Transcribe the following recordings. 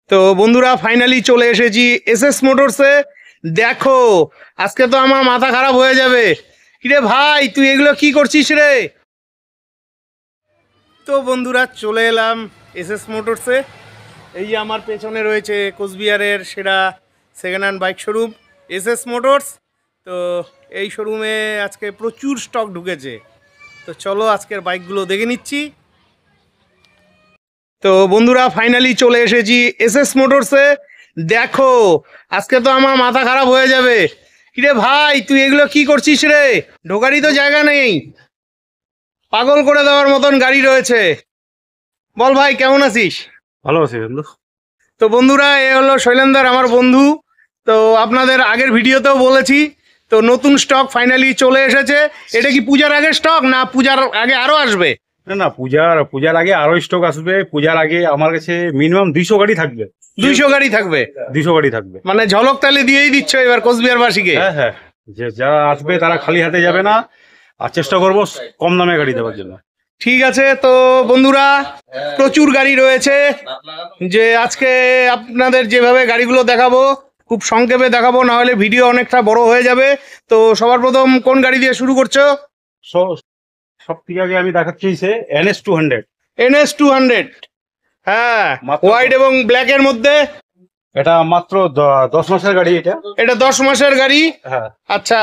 তো বন্ধুরা ফাইনালি চলে এসেছি এসএস মোটরসে। দেখো আজকে তো আমার মাথা খারাপ হয়ে যাবে। কিরে ভাই তুই এগুলো কি করছিস রে? তো বন্ধুরা চলে এলাম এসএস মোটরসে। এই যে আমার পেছনে রয়েছে কোচবিহারের সেরা second hand bike showroom SS motors. তো এই শোরুমে আজকে প্রচুর স্টক ঢুকেছে। তো চলো আজকের বাইকগুলো দেখে নিচ্ছি। তো বন্ধুরা ফাইনালি চলে এসেছি এসএস মোটরসে। দেখো আজকে তো আমার মাথা খারাপ হয়ে যাবে। কিরে ভাই তুই এগুলো কি করছিস রে? ঢোকারই তো জায়গা নেই, পাগল করে দেওয়ার মতন গাড়ি রয়েছে। বল ভাই কেমন আছিস? ভালো আছি বন্ধু। তো বন্ধুরা এ হলো শৈলেন্দার, আমার বন্ধু। তো আপনাদের আগের ভিডিওতেও বলেছি, তো নতুন স্টক ফাইনালি চলে এসেছে। এটা কি পূজার আগের স্টক না পূজার আগে আরো আসবে? না না, পূজার আগে আরো স্টক আসবে। পূজার আগে আমার কাছে মিনিমাম 200 গাড়ি থাকবে। 200 গাড়ি থাকবে? 200 গাড়ি থাকবে, মানে ঝলক তালে দিয়েই দিচ্ছ এবার কোচবিহারবাসীকে? হ্যাঁ হ্যাঁ, যে যারা আসবে তারা খালি হাতে যাবে না, আর চেষ্টা করবো কম দামে গাড়ি দেওয়ার জন্য। ঠিক আছে। তো বন্ধুরা প্রচুর গাড়ি রয়েছে, যে আজকে আপনাদের যেভাবে গাড়িগুলো দেখাবো খুব সংক্ষেপে দেখাবো, না হলে ভিডিও অনেকটা বড় হয়ে যাবে। তো সবার প্রথম কোন গাড়ি দিয়ে শুরু করছো? সব থেকে আগে আমি দেখাচ্ছি NS 200। NS 200, হ্যাঁ, হোয়াইট এবং ব্ল্যাক এর মধ্যে। এটা মাত্র 10 মাসের গাড়ি। এটা 10 মাসের গাড়ি। হ্যাঁ। আচ্ছা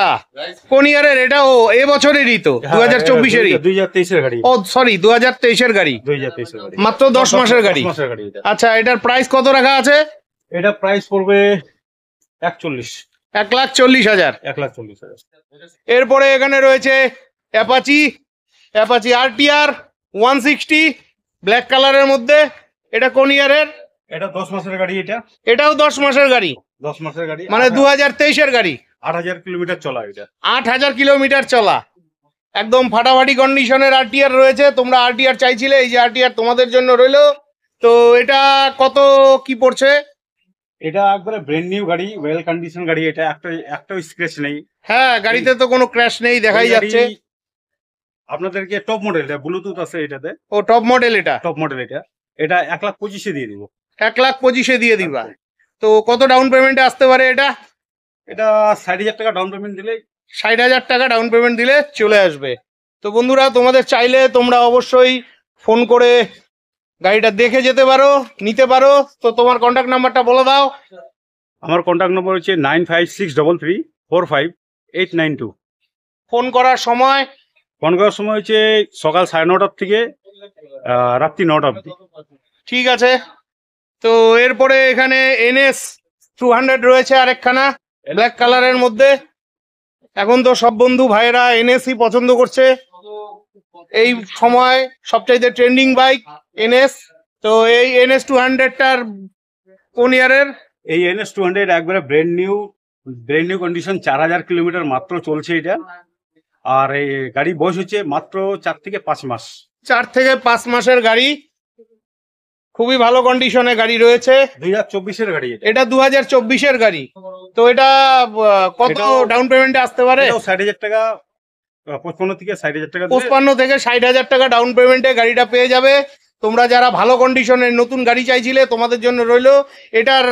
কোন ইয়ারের এটা? ও এ বছরেরই তো, 2024-এরই? 2023-এর গাড়ি। ও সরি 2023-এর গাড়ি। 2023-এর গাড়ি, মাত্র 10 মাসের গাড়ি। আচ্ছা এটার প্রাইস কত রাখা আছে? এটা প্রাইস পড়বে 1,40,000। 1,40,000। এরপরে এখানে রয়েছে অ্যাপাচি RTR 160 ব্ল্যাক কালারের মধ্যে। এটা কোন ইয়ারের? এটা 10 মাসের গাড়ি। এটাও 10 মাসের গাড়ি। 10 মাসের গাড়ি, মানে 2023-এর গাড়ি। 8,000 কিলোমিটার চলা। এটা 8,000 কিলোমিটার চলা, একদম ফাটাফাটি কন্ডিশনের RTR রয়েছে। তোমরা RTR চাইছিলে, এই যে RTR তোমাদের জন্য রইলো। তো এটা কত কি পড়ছে? এটা একবারে ব্র্যান্ড নিউ গাড়ি, ওয়েল কন্ডিশন গাড়ি। এটা একটা স্ক্র্যাচ নেই। হ্যাঁ, গাড়িতে তো কোনো ক্র্যাশ নেই, দেখাই যাচ্ছে। আপনাদেরকে টপ মডেল, এটা ব্লুটুথ আছে এটাতে। ও টপ মডেল, এটা টপ মডেল। এটা 1,25,000 দিয়ে দিব। 1,25,000 দিয়ে দিবা? তো কত ডাউন পেমেন্টে আসতে পারে এটা? এটা 60,000 টাকা ডাউন পেমেন্ট দিলে, 60,000 টাকা ডাউন পেমেন্ট দিলে চলে আসবে। তো বন্ধুরা তোমাদের চাইলে তোমরা অবশ্যই ফোন করে গাড়িটা দেখে যেতে পারো, নিতে পারো। তো তোমার কন্ট্যাক্ট নাম্বারটা বলে দাও। আমার কন্ট্যাক্ট নম্বর হচ্ছে 9563345892। ফোন করার সময় হচ্ছে সকাল 9:30 থেকে রাত্রি 9টা অবধি। ঠিক আছে। তো এরপরে এখানে NS 200 রয়েছে আরেকখানা ব্ল্যাক কালারের মধ্যে। এখন তো সব বন্ধু ভাইয়েরা NS-ই পছন্দ করছে, এই সময় সবচাইতে ট্রেন্ডিং বাইক NS। তো এই NS 200-টার কোন ইয়ারের? এই NS 200 একবারে ব্র্যান্ড নিউ কন্ডিশন, 4,000 কিলোমিটার মাত্র চলছে এটা। আর এই গাড়ি বয়স হচ্ছে মাত্র 4 থেকে 5 মাস। 4 থেকে 5 মাসের গাড়ি, খুবই ভালো কন্ডিশনে গাড়ি রয়েছে। 2024-এর গাড়ি। এটা 2024-এর গাড়ি। তো এটা কত ডাউন পেমেন্টে আসতে পারে? 60,000 টাকা, 55 থেকে 60,000 টাকা। 55 থেকে 60,000 টাকা ডাউন পেমেন্টে গাড়িটা পেয়ে যাবে। তোমরা যারা ভালো কন্ডিশনের নতুন গাড়ি চাইছিলে তোমাদের জন্য রইলো। এটার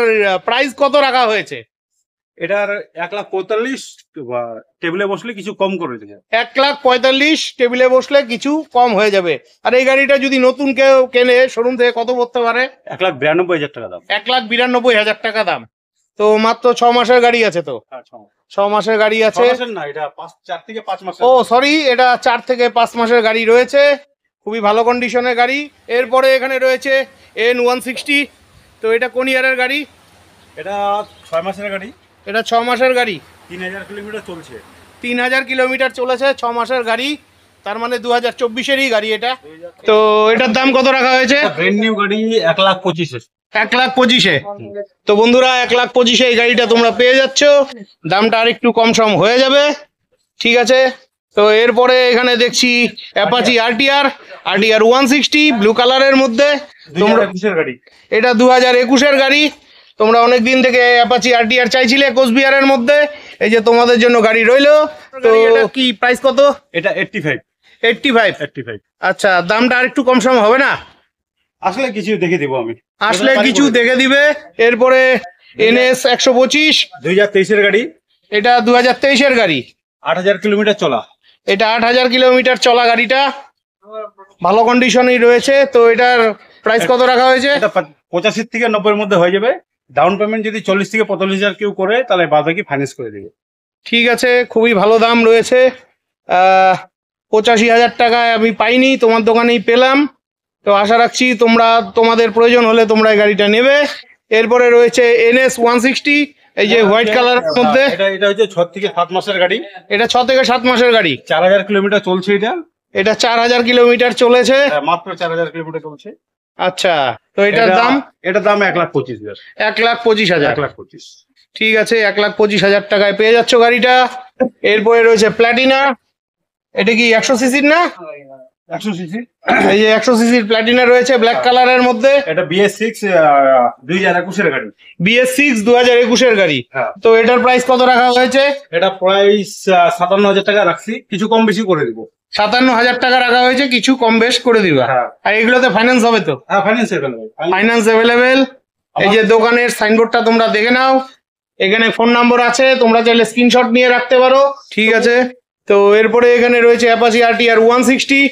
প্রাইস কত রাখা হয়েছে? এটার 1,45,000, টেবিলে বসলে কিছু কম করে দেবে। 1,45,000 টেবিলে বসলে কিছু কম হয়ে যাবে। আর এই গাড়িটা যদি নতুন কেউ কেনে শোরুম থেকে কত পড়তে পারে? 1,92,000 টাকা দাম। 1,92,000 টাকা দাম। তো মাত্র 6 মাসের গাড়ি আছে। তো 6 মাসের গাড়ি আছে না, এটা 4 থেকে 5 মাস। ও সরি, এটা 4 থেকে 5 মাসের গাড়ি রয়েছে, খুবই ভালো কন্ডিশনের গাড়ি। এরপরে এখানে রয়েছে N160। তো এটা কোন ইয়ারের গাড়ি? এটা 6 মাসের গাড়ি। এটা 6 মাসের গাড়ি। 3,000 কিলোমিটার চলছে। 3,000 কিলোমিটার চলেছে, 6 মাসের গাড়ি। তার মানে 2024-এরই গাড়ি এটা। তো এটার দাম কত রাখা হয়েছে? ব্র্যান্ড নিউ গাড়ি 1,25,000। 1,25,000। তো বন্ধুরা 1,25,000 এই গাড়িটা তোমরা পেয়ে যাচ্ছ। দামটা আরেকটু কম সম হয়ে যাবে। ঠিক আছে। তো এরপরে এখানে দেখছি অ্যাপাচি RTR 160 ব্লু কালারের মধ্যে। তোমরা এটা 2021-এর গাড়ি। তোমরা অনেক দিন থেকে অ্যাপাচি RTR চাইছিলে কোচবিহারের মধ্যে, এই যে তোমাদের জন্য গাড়ি রইলো। তো এটা কি প্রাইস কত? এটা 85। আচ্ছা দামটা আরেকটু কম সম হবে না? আসলে কিছু দেখে দিব আমি। আসলে কিছু দেখে দিবে। এরপরে NS 125, 2023-এর গাড়ি, এটা 2023-এর গাড়ি, 8000 কিলোমিটার চলা। এটা 8000 কিলোমিটার চলা গাড়িটা, ভালো কন্ডিশনই রয়েছে। তো এটার প্রাইস কত রাখা হয়েছে? এটা 85 থেকে 90-এর মধ্যে হয়ে যাবে। ডাউন পেমেন্ট যদি 40 থেকে 45,000 কেউ করে তাহলে বাদ বাকি ফাইন্যান্স করে দেবে। ঠিক আছে, খুবই ভালো দাম রয়েছে। 85,000 টাকায় আমি পাইনি, তোমার দোকানেই পেলাম। তো আশা রাখছি তোমাদের প্রয়োজন হলে তোমরা এই গাড়িটা নেবে। এরপরে রয়েছে NS 160, এই যে হোয়াইট কালারের মধ্যে। এটা হচ্ছে 6 থেকে 7 মাসের গাড়ি। এটা 6 থেকে 7 মাসের গাড়ি, 4000 কিলোমিটার চলছে। এটা 4000 কিলোমিটার চলেছে, মাত্র 4000 কিলোমিটার চলছে। আচ্ছা, তো এটার দাম? এটার দাম 1,25,000। 1,25,000। 1,25,000, ঠিক আছে, 1,25,000 টাকায় পেয়ে যাচ্ছ গাড়িটা। এরপরে রয়েছে প্ল্যাটিনা, এটা কি 100 সিসির না? 100 সিসি। এই যে 100 সিসির প্ল্যাটিনা রয়েছে ব্ল্যাক কালারের মধ্যে। এটা BS6 2021-এর গাড়ি। BS6 2021-এর গাড়ি। হ্যাঁ। তো এটার প্রাইস কত রাখা হয়েছে? এটা প্রাইস 57,000 টাকা রাখছি, কিছু কম বেশি করে দিব। 57,000 টাকা রাখা হয়েছে, কিছু কম বেশ করে দিবা। হ্যাঁ। আর এগুলোতে ফাইন্যান্স হবে তো? হ্যাঁ, ফাইন্যান্স অ্যাভেলেবল। Finance available. এই যে দোকানের সাইনবোর্ডটা তোমরা দেখে নাও, এখানে ফোন নাম্বার আছে, তোমরা চাইলে স্ক্রিনশট নিয়ে রাখতে পারো। ঠিক আছে, তো এরপরে এখানে রয়েছে অ্যাপাচি RTR 160,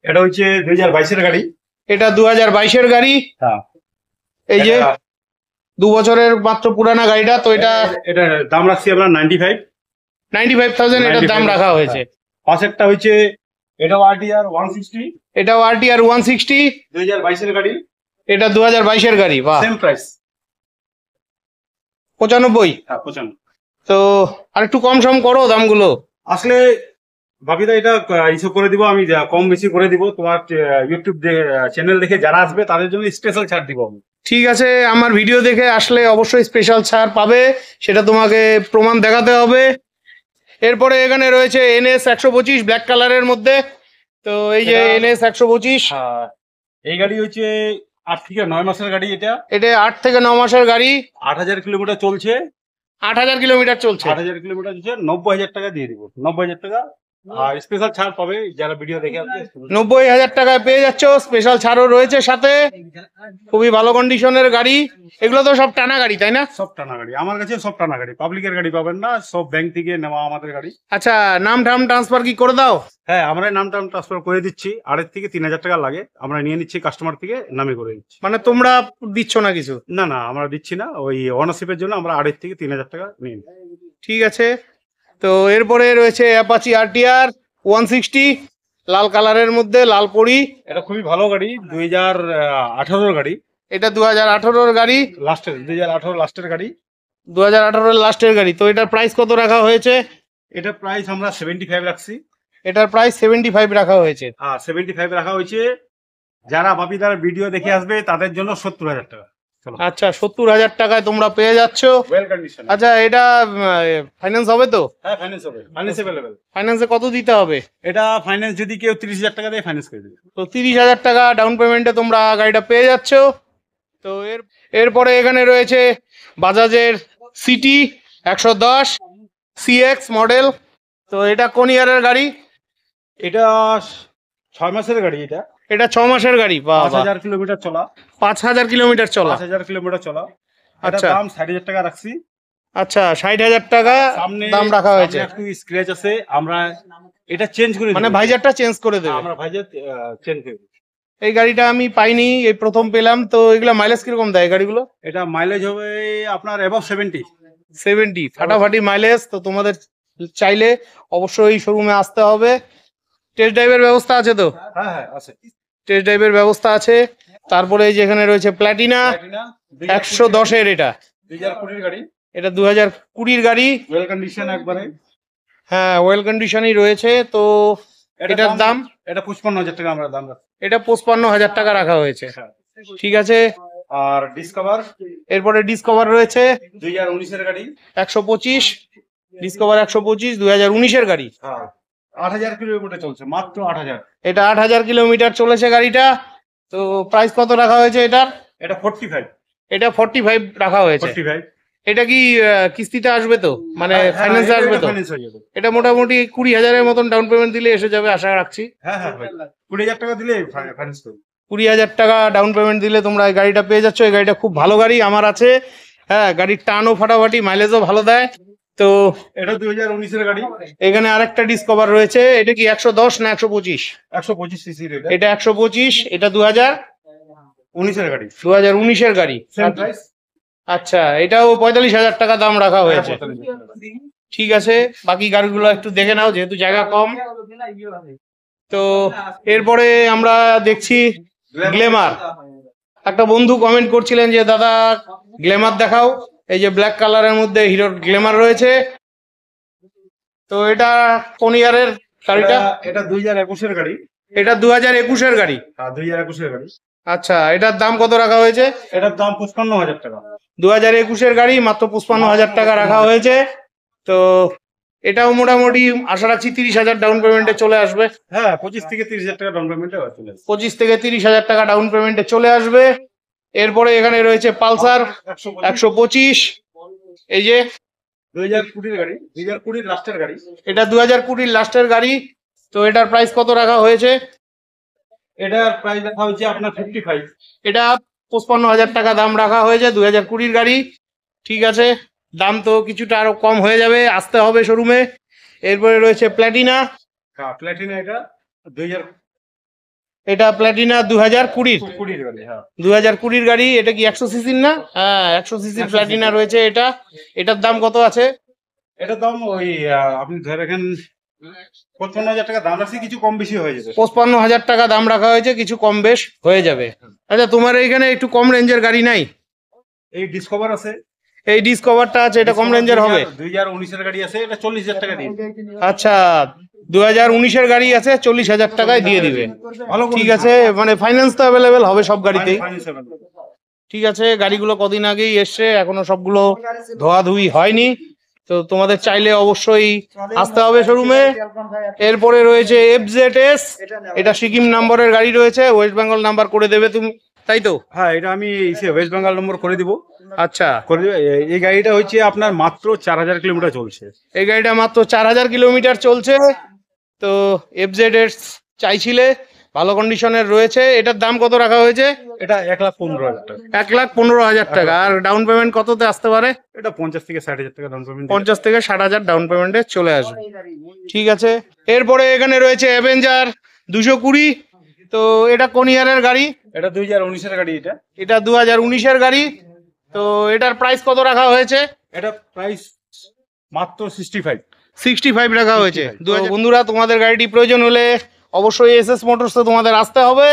এটা হচ্ছে 2022-এর গাড়ি। এটা 2022-এর গাড়ি। হ্যাঁ। এই যে 2 বছরের মাত্র পুরানা গাড়িটা। তো এটা দাম রাখছি আমরা 95,000 এটার দাম রাখা হয়েছে। পাশেরটা হচ্ছে এটাও RTR 160, এটাও RTR 160, 2022-এর গাড়ি। এটা 2022-এর গাড়ি। বাহ, সেম প্রাইস 95। হ্যাঁ, 95। তো আর একটু কম সম করো দামগুলো। আসলে বাপিদা এটা ইস্যু করে দিব আমি, কম বেশি করে দিব। তোমার ইউটিউব চ্যানেল দেখে যারা আসবে তাদের জন্য স্পেশাল ছাড় দিব আমি। ঠিক আছে, আমার ভিডিও দেখে আসলে অবশ্যই স্পেশাল ছাড় পাবে, সেটা তোমাকে প্রমাণ দেখাতে হবে। এরপরে এখানে রয়েছে NS 125 ব্ল্যাক কালারের মধ্যে। তো এই যে NS 125, এই গাড়ি হচ্ছে 8 থেকে 9 মাসের গাড়ি। এটা 8 থেকে 9 মাসের গাড়ি, 8000 কিলোমিটার চলছে। 8000 কিলোমিটার চলছে। 8000 কিলোমিটার চলছে, 90,000 টাকা দিয়ে দিব। 90,000 টাকা আর স্পেশাল ছাড় পাবে যারা ভিডিও দেখে আসবে। 90,000 টাকায় পেয়ে যাচ্ছ, স্পেশাল ছাড়ও রয়েছে সাথে। খুবই ভালো কন্ডিশনের গাড়ি। এগুলো তো সব টানা গাড়ি, তাই না? সব টানা গাড়ি আমার কাছে, সব টানা গাড়ি। পাবলিকের গাড়ি পাবেন না, সব ব্যাংক থেকে নেওয়া আমাদের গাড়ি। আচ্ছা, নাম টাম ট্রান্সফার কি করে দাও? হ্যাঁ, আমরা নামটা ট্রান্সফার করে দিচ্ছি। 2,500 থেকে 3,000 টাকা লাগে, আমরা নিয়ে নিচ্ছি কাস্টমার থেকে, নামে করে দিচ্ছি। মানে তোমরা দিচ্ছ না কিছু? না না, আমরা দিচ্ছি না। ওই ওনারশিপের জন্য আমরা 2,500 থেকে 3,000 টাকা নিয়ে নিই। ঠিক আছে, তো এরপরে রয়েছে অ্যাপাচি RTR 160 লাল কালারের মধ্যে, লাল পরি। এটা খুবই ভালো গাড়ি, 2018-এর গাড়ি। এটা 2018-এর গাড়ি, লাস্টের 2018 লাস্টের গাড়ি। 2018-এর লাস্টের গাড়ি। তো এটার প্রাইস কত রাখা হয়েছে? এটা প্রাইস আমরা 75 রাখছি। এটার প্রাইস 75 রাখা হয়েছে। হ্যাঁ, 75 রাখা হয়েছে। যারা বাপিদার ভিডিও দেখে আসবে তাদের জন্য 70,000 টাকা। আচ্ছা, 70,000 টাকায় তোমরা পেয়ে যাচ্ছ। Well condition. আচ্ছা, এটা ফাইন্যান্স হবে তো? হ্যাঁ, ফাইন্যান্স হবে, ফাইন্যান্স अवेलेबल। ফাইন্যান্সে কত দিতে হবে? এটা ফাইন্যান্স যদি কেউ 30,000 টাকা দিয়ে ফাইন্যান্স করে দেবে। তো 30,000 টাকা ডাউন পেমেন্টে তোমরা গাড়িটা পেয়ে যাচ্ছ। তো এরপরে এখানে রয়েছে বাজাজের সিটি 110 CX মডেল। তো এটা কোন ইয়ারের গাড়ি? এটা 6 মাসের গাড়ি। এটা 6 মাসের গাড়ি। 5,000 কিলোমিটার চলা। 5,000 কিলোমিটার চলা। 5,000 কিলোমিটার চলা। আচ্ছা, দাম 60,000 টাকা রাখছি। আচ্ছা, 60,000 টাকা দাম রাখা হয়েছে। একটু স্ক্র্যাচ আছে, আমরা এটা চেঞ্জ করে মানে ভাইজারটা চেঞ্জ করে দেবে? আমরা ভাইজার চেঞ্জ করে দেব। এই গাড়িটা আমি পাইনি, এই প্রথম পেলাম। তো এগুলো মাইলেজ কিরকম দেয় গাড়িগুলো? এটা মাইলেজ হবে আপনার অ্যাবাভ 70 ফাটাফাটি মাইলেজ। তো তোমাদের চাইলে অবশ্যই শোরুমে আসতে হবে। টেস্ট ড্রাইভের ব্যবস্থা আছে তো? হ্যাঁ হ্যাঁ, আছে, টেস্ট ড্রাইভের ব্যবস্থা আছে। তারপরে এই যে এখানে রয়েছে প্ল্যাটিনা 110-এর, এটা 2020 গাড়ি। এটা 2020 গাড়ি। ওয়েল কন্ডিশন একবারে। হ্যাঁ, ওয়েল কন্ডিশনই রয়েছে। তো এটার দাম? এটা 55,000 টাকা আমরা দাম রাখছি। এটা 55,000 টাকা রাখা হয়েছে। ঠিক আছে। আর ডিসকভার, এরপরে ডিসকভার রয়েছে 2019-এর গাড়ি। 125, ডিসকভার 125 2019-এর গাড়ি। হ্যাঁ, 8,000 কিলোমিটার চলছে, মাত্র 8,000। এটা 8,000 কিলোমিটার চলেছে গাড়িটা। তো প্রাইস কত রাখা হয়েছে এটার? এটা 45। এটা 45 রাখা হয়েছে। 45। এটা কি কিস্তিতে আসবে তো, মানে ফাইন্যান্সে আসবে তো? এটা মোটামুটি 20,000-এর মতন ডাউন পেমেন্ট দিলে এসে যাবে আশা রাখছি। হ্যাঁ হ্যাঁ, 20,000 টাকা দিলে ফাইন্যান্স করবে। 20,000 টাকা ডাউন পেমেন্ট দিলে তোমরা এই গাড়িটা পেয়ে যাচ্ছ। এই গাড়িটা খুব ভালো গাড়ি আমার আছে। হ্যাঁ, গাড়ির টানও ফাটাফাটি, মাইলেজও ভালো দেয়। তো এটা 2019-এর গাড়ি। এখানে আরেকটা ডিসকভার রয়েছে। এটা কি 110 না 125? 125 সিসির এটা 125। এটা 2019-এর গাড়ি। 2019-এর গাড়ি। Same price. আচ্ছা, এটাও 45,000 টাকা দাম রাখা হয়েছে। ঠিক আছে, বাকি গাড়িগুলো একটু দেখে নাও যেহেতু জায়গা কম। তো এরপরে আমরা দেখছি গ্ল্যামার। একটা বন্ধু কমেন্ট করছিলেন যে দাদা গ্ল্যামার দেখাও। এই যে ব্ল্যাক কালারের মধ্যে হিরোর গ্ল্যামার রয়েছে। তো এটা কোন ইয়ারের গাড়িটা? এটা 2021-এর গাড়ি। এটা 2021-এর গাড়ি। হ্যাঁ, 2021-এর গাড়ি। আচ্ছা, এটার দাম কত রাখা হয়েছে? এটার দাম 55,000 টাকা। 2021-এর গাড়ি, মাত্র 55,000 টাকা রাখা হয়েছে। তো এটাও মোটামুটি আশা রাখছি 30,000 ডাউন পেমেন্টে চলে আসবে। হ্যাঁ, 25 থেকে 30,000 টাকা ডাউন পেমেন্টে চলে আসবে। 25 থেকে 30,000 টাকা ডাউন পেমেন্টে চলে আসবে। এরপরে এখানে রয়েছে পালসার 125। এই যে 2020-এর গাড়ি, 2020-এর লাস্টের গাড়ি। এটা 2020-র লাস্টের গাড়ি। তো এটার প্রাইস কত রাখা হয়েছে? এটার প্রাইস রাখা হয়েছে আপনার 55। এটা 55,000 টাকা দাম রাখা হয়েছে, 2020-র গাড়ি। ঠিক আছে, দাম তো কিছুটা আরো কম হয়ে যাবে, আসতে হবে শোরুমে। এরপরে রয়েছে প্ল্যাটিনা। হ্যাঁ, প্ল্যাটিনা এটা 2020-এর এটা প্ল্যাটিনা 2020-র। 20-এর গাড়ি। হ্যাঁ, 2020-র গাড়ি। এটা কি 100 সিসির না? হ্যাঁ, 100 সিসির প্ল্যাটিনা রয়েছে এটা। এটার দাম কত আছে? এটার দাম ওই আপনি ধরে রাখেন 55,000 টাকা দাম রাখছি, কিছু কম বেশি হয়ে যাবে। 55,000 টাকা দাম রাখা হয়েছে, কিছু কম বেশ হয়ে যাবে। আচ্ছা, তোমার এইখানে একটু কম রেঞ্জের গাড়ি নাই? এই ডিসকভার আছে। এই ডিসকভারটা আছে, এটা কম রেঞ্জের হবে? 2019-এর গাড়ি আছে, এটা 40,000 টাকা দিয়ে। আচ্ছা, 2019-এর গাড়ি আছে, 40,000 টাকায় দিয়ে দিবে। ভালো, ঠিক আছে, মানে ফাইন্যান্স তো অ্যাভেলেবেল হবে সব গাড়িতেই। ঠিক আছে, গাড়িগুলো কদিন আগেই এসছে, এখনো সবগুলো ধোয়াধুয়ি হয়নি। তো তোমাদের চাইলে অবশ্যই আসতে হবে শোরুমে। এরপরে রয়েছে FZS। এটা সিকিম নম্বরের গাড়ি রয়েছে, ওয়েস্ট বেঙ্গল নাম্বার করে দেবে তুমি, তাই তো? হ্যাঁ, এটা আমি ওয়েস্ট বেঙ্গল নম্বর করে দিব। আচ্ছা, করে দিব। এই গাড়িটা হচ্ছে আপনার মাত্র 4,000 কিলোমিটার চলছে। এই গাড়িটা মাত্র 4,000 কিলোমিটার চলছে। তো FZS চাইছিলে, ভালো কন্ডিশনের রয়েছে। এটার দাম কত রাখা হয়েছে? এটা 1,15,000 টাকা। 1,15,000 টাকা। আর ডাউন পেমেন্ট কততে আসতে পারে? এটা 50 থেকে 60,000 টাকা ডাউন পেমেন্ট। 50 থেকে 60,000 ডাউন পেমেন্টে চলে আসবে। ঠিক আছে, এরপরে এখানে রয়েছে অ্যাভেঞ্জার 220। তো এটা কোন ইয়ারের গাড়ি? এটা 2019-এর গাড়ি। এটা 2019-এর গাড়ি। তো এটার প্রাইস কত রাখা হয়েছে? এটা প্রাইস মাত্র 65 রাখা হয়েছে। 65। তো বন্ধুরা, তোমাদের গাড়িটি প্রয়োজন হলে অবশ্যই SS মোটরসে তোমাদের আসতে হবে।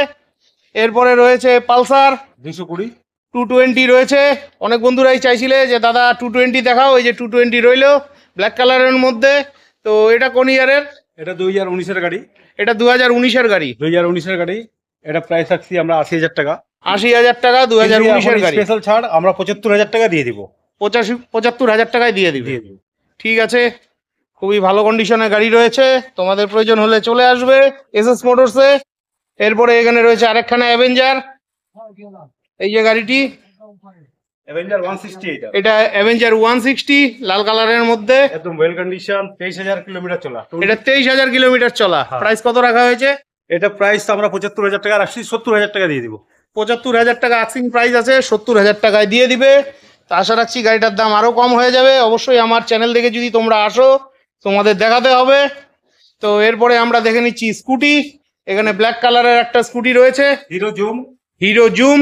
এরপরে রয়েছে পালসার 220 রয়েছে। অনেক বন্ধুরাই চাইছিলে যে দাদা 220 দেখাও। এই যে 220 রইলো ব্ল্যাক কালারের মধ্যে। তো এটা কোন ইয়ারের? এটা 2019-এর গাড়ি। এটা 2019-এর গাড়ি। 2019-এর গাড়ি। এটা প্রাইস রাখছি আমরা 80,000 টাকা। 80,000 টাকা 2019-এর গাড়ি। স্পেশাল ছাড় আমরা 75,000 টাকা দিয়ে দিব। 75,000 টাকায় দিয়ে দিবে। ঠিক আছে, খুবই ভালো কন্ডিশনের গাড়ি রয়েছে, তোমাদের প্রয়োজন হলে চলে আসবে SS মোটরসে। এরপরে এখানে রয়েছে আরেকখানা অ্যাভেঞ্জার। এই যে গাড়িটি, অ্যাভেঞ্জার 160। এটা অ্যাভেঞ্জার 160 লাল কালারের মধ্যে, একদম ওয়েল কন্ডিশন, 23,000 কিলোমিটার চলা। এটা 23,000 কিলোমিটার চলা। প্রাইস কত রাখা হয়েছে? এটা প্রাইস আমরা 75,000 টাকা রাখছি, 70,000 টাকা দিয়ে দিব। 75,000 টাকা আস্কিং প্রাইস আছে, 70,000 টাকায় দিয়ে দিবে। তো আশা রাখছি গাড়িটার দাম আরো কম হয়ে যাবে। অবশ্যই আমার চ্যানেল থেকে যদি তোমরা আসো, তোমাদের দেখাতে হবে। তো এরপরে আমরা দেখে নিচ্ছি স্কুটি। এখানে ব্ল্যাক কালারের একটা স্কুটি রয়েছে, হিরো জুম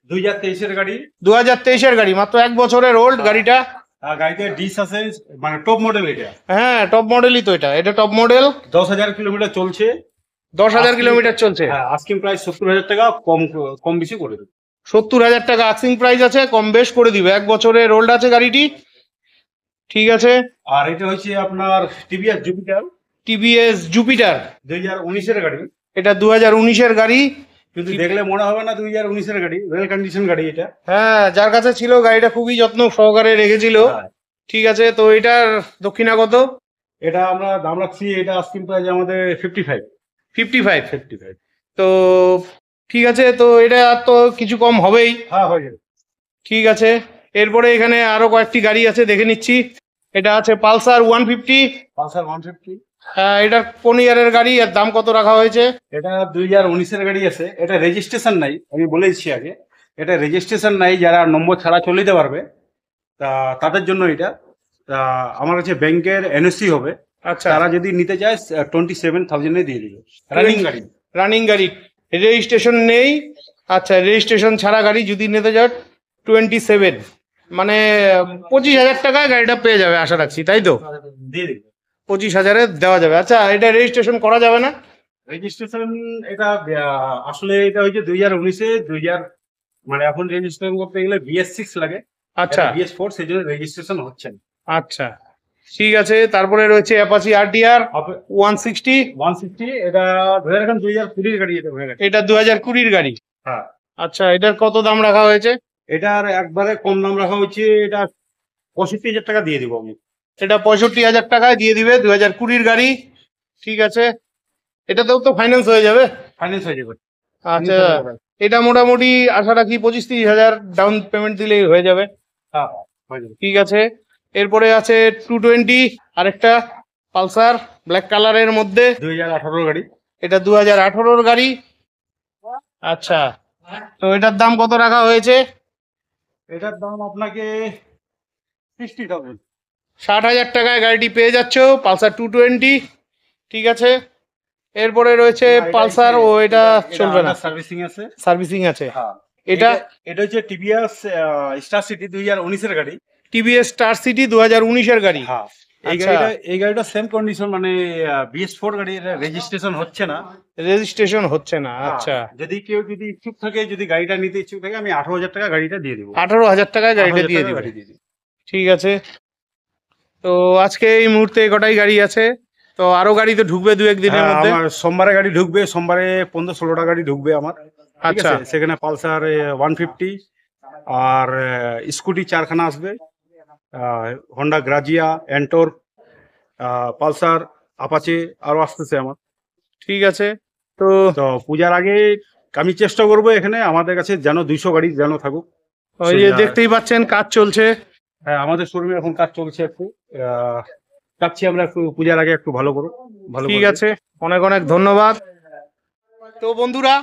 2023-এর গাড়ি। 2023-এর গাড়ি, মাত্র 1 বছরের ওল্ড গাড়িটা। গাড়িতে ডিস আছে, মানে টপ মডেল। এটা হ্যাঁ, টপ মডেলই তো। এটা টপ মডেল। 10,000 কিলোমিটার চলছে। 10,000 কিলোমিটার চলছে। হ্যাঁ, আস্কিং প্রাইস 70,000 টাকা, কম বেশি করে দেবে। 70,000 টাকা আস্কিং প্রাইস আছে, কম বেশ করে দিবে। 1 বছরের ওল্ড আছে গাড়িটি। ঠিক আছে। আর এটা হচ্ছে আপনার TVS জুপিটার। TVS জুপিটার 2019-এর গাড়ি। এটা 2019-এর গাড়ি। কিন্তু দেখলে মনে হবে না 2019-এর গাড়ি, ওয়েল কন্ডিশন গাড়ি এটা। হ্যাঁ, যার কাছে ছিল গাড়িটা খুবই যত্ন সহকারে রেখেছিল। ঠিক আছে, তো এটার দক্ষিণা কত? এটা আমরা দাম রাখছি, এটা আস্কিং প্রাইস আমাদের 55। তো ঠিক আছে, তো এটা তো কিছু কম হবেই। হ্যাঁ, হয়ে যাবে। ঠিক আছে, এরপরে এখানে আরো কয়েকটি গাড়ি আছে, দেখে নিচ্ছি। এটা আছে পালসার 150। এটার কোন ইয়ারের গাড়ি, এর দাম কত রাখা হয়েছে? এটা 2019-এর গাড়ি আছে, এটা রেজিস্ট্রেশন নাই, আমি বলেছি আগে, এটা রেজিস্ট্রেশন নাই, যারা নম্বর ছাড়া চলে দিতে পারবে তা তাদের জন্য এটা। তা আমার কাছে ব্যাংকের এনওসি হবে, আচ্ছা, তারা যদি নিতে চায় 27,000 দিয়ে দিবে, রানিং গাড়ি। রানিং গাড়ি, রেজিস্ট্রেশন নেই। আচ্ছা, রেজিস্ট্রেশন ছাড়া গাড়ি যদি নিতে যাও 27, মানে 25,000 টাকায় গাড়িটা পেয়ে যাবে আশা রাখছি, তাই তো? দিয়ে দিবে, 25,000-এ দেওয়া যাবে। আচ্ছা, এটা রেজিস্ট্রেশন করা যাবে না? রেজিস্ট্রেশন এটা আসলে এটা হচ্ছে 2019-এ 2000, মানে এখন রেজিস্ট্রেশন করতে গেলে BS6 লাগে, আচ্ছা BS4, সেই জন্য রেজিস্ট্রেশন হচ্ছে না। আচ্ছা, ঠিক আছে। তারপরে রয়েছে অ্যাপাচি আরটিআর 160, 160, এটা ধরে রাখেন 2020-এর গাড়ি, এটা ধরে রাখেন। এটা 2020-এর গাড়ি। হ্যাঁ, আচ্ছা, এটার কত দাম রাখা হয়েছে? এটার একবারে কম দাম রাখা হচ্ছে, এটা 65,000 টাকা দিয়ে দিব আমি। এটা 65,000 টাকায় দিয়ে দিবে, 2020-এর গাড়ি। ঠিক আছে, এটাতেও তো ফাইন্যান্স হয়ে যাবে? ফাইন্যান্স হয়ে যাবে। আচ্ছা, এটা মোটামুটি আশা রাখি 25-30,000 ডাউন পেমেন্ট দিলেই হয়ে যাবে। হ্যাঁ, হয়ে যাবে। ঠিক আছে। এরপরে আছে 220, আরেকটা পালসার ব্ল্যাক কালারের মধ্যে, 2018 গাড়ি। এটা 2018-এর গাড়ি। আচ্ছা, তো এটার দাম কত রাখা হয়েছে? এটার দাম আপনাকে 60,000। 60,000 টাকায় গাড়িটি পেয়ে যাচ্ছ, পালসার 220। ঠিক আছে। এরপরে রয়েছে পালসার, ও এটা চলবে না, সার্ভিসিং আছে। সার্ভিসিং আছে। হ্যাঁ, এটা এটা হচ্ছে টিভিএস স্টার সিটি 2019-এর গাড়ি। টিভিএস স্টার সিটি 2019-এর গাড়ি। হ্যাঁ, এই আচ্ছা। গাড়িটা সেম কন্ডিশন, মানে BS4 গাড়ি, রেজিস্ট্রেশন হচ্ছে না। রেজিস্ট্রেশন হচ্ছে না। আচ্ছা, যদি কেউ যদি ইচ্ছুক থাকে, যদি গাড়িটা নিতে ইচ্ছুক থাকে, আমি 18,000 টাকা গাড়িটা দিয়ে দিব। 18,000 টাকায় গাড়িটা 18,000 দিয়ে টাকা দিবে। গাড়ি দিয়ে দিব। ঠিক আছে। তো আজকে এই মুহূর্তে কটাই গাড়ি আছে, তো আরো গাড়ি তো ঢুকবে দু একদিনের হ্যাঁ, মধ্যে। আমার সোমবারে গাড়ি ঢুকবে, সোমবারে 15-16টা গাড়ি ঢুকবে আমার। ঠিক আচ্ছা। আছে, সেখানে পালসার 150 আর স্কুটি 4খানা আসবে, হন্ডা গ্রাজিয়া, এন্টোর, পালসার, আপাচে আরো আসতেছে আমার। ঠিক আছে। তো তো পূজার আগে আমি চেষ্টা করবো এখানে আমাদের কাছে যেন 200 গাড়ি যেন থাকুক। ওই যে দেখতেই পাচ্ছেন কাজ চলছে। হ্যাঁ, আমাদের শোরুমে এখন কাজ চলছে, একটু চাচ্ছি আমরা একটু পূজার আগে একটু ভালো করুক, ভালো ঠিক করবে। আছে, অনেক অনেক ধন্যবাদ। তো বন্ধুরা,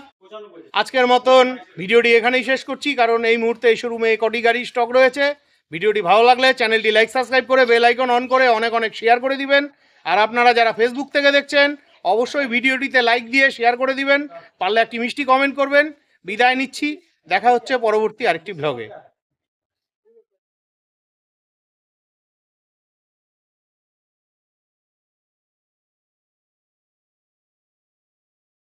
আজকের মতন ভিডিওটি এখানেই শেষ করছি, কারণ এই মুহূর্তে এই শোরুমে কটি গাড়ি স্টক রয়েছে। ভিডিওটি ভালো লাগলে চ্যানেলটি লাইক সাবস্ক্রাইব করে বেল আইকন অন করে অনেক অনেক শেয়ার করে দিবেন। আর আপনারা যারা ফেসবুক থেকে দেখছেন, অবশ্যই ভিডিওটিতে লাইক দিয়ে শেয়ার করে দিবেন, পারলে একটি মিষ্টি কমেন্ট করবেন। বিদায় নিচ্ছি, দেখা হচ্ছে পরবর্তী আরেকটি ব্লগে।